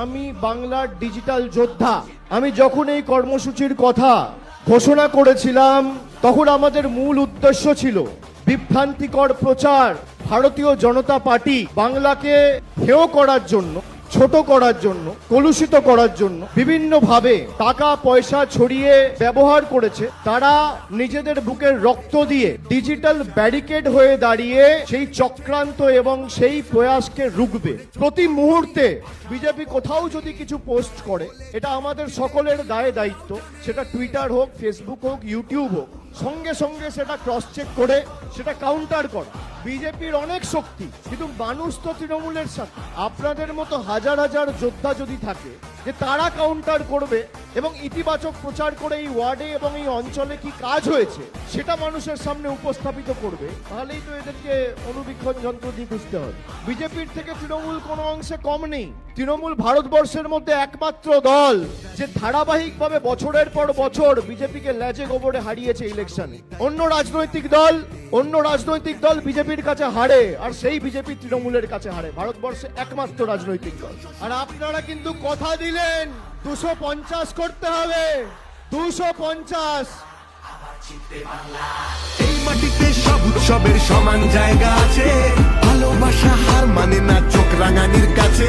আমি বাংলার ডিজিটাল যোদ্ধা। আমি যখন এই কর্মসূচির কথা ঘোষণা করেছিলাম তখন আমাদের মূল উদ্দেশ্য ছিল বিভ্রান্তিকর প্রচার, ভারতীয় জনতা পার্টি বাংলাকে হেয় করার জন্য, ছোট করার জন্য, কলুষিত করার জন্য বিভিন্নভাবে টাকা পয়সা ছড়িয়ে ব্যবহার করেছে। তারা নিজেদের বুকের রক্ত দিয়ে ডিজিটাল ব্যারিকেড হয়ে দাঁড়িয়ে সেই চক্রান্ত এবং সেই প্রয়াসকে রুখবে। প্রতি মুহূর্তে বিজেপি কোথাও যদি কিছু পোস্ট করে, এটা আমাদের সকলের দায় দায়িত্ব, সেটা টুইটার হোক, ফেসবুক হোক, ইউটিউব হোক, সঙ্গে সঙ্গে সেটা ক্রস চেক করে সেটা কাউন্টার করা। বিজেপির অনেক শক্তি, কিন্তু মানুষ তো তৃণমূলের সাথে। আপনাদের মতো হাজার হাজার যোদ্ধা যদি থাকে যে তারা কাউন্টার করবে এবং ইতিবাচক প্রচার করে এই ওয়ার্ডে এবং এই অঞ্চলে কি কাজ হয়েছে সেটা মানুষের সামনে উপস্থাপিত করবে, তাহলেই তো এদেরকে অনুবীক্ষণ যন্ত্র দিয়ে বুঝতে হবে। বিজেপির থেকে তৃণমূল কোনো অংশে কম নেই। তৃণমূল ভারতবর্ষের মধ্যে একমাত্র দল যে ধারাবাহিকভাবে বছরের পর বছর বিজেপিকে লেজে গোবরে হারিয়েছে ইলেকশনে। অন্য রাজনৈতিক দল বিজেপির কাছে হারে, আর সেই বিজেপি তৃণমূলের কাছে হারে। ভারতবর্ষে একমাত্র রাজনৈতিক দল। আর আপনারা কিন্তু কথা দিলেন 250 করতে হবে, 250। এই মাটিতে সব উৎসবের সমান জায়গা আছে, ভালোবাসা হার মানে না চোখ রাঙানির কাছে।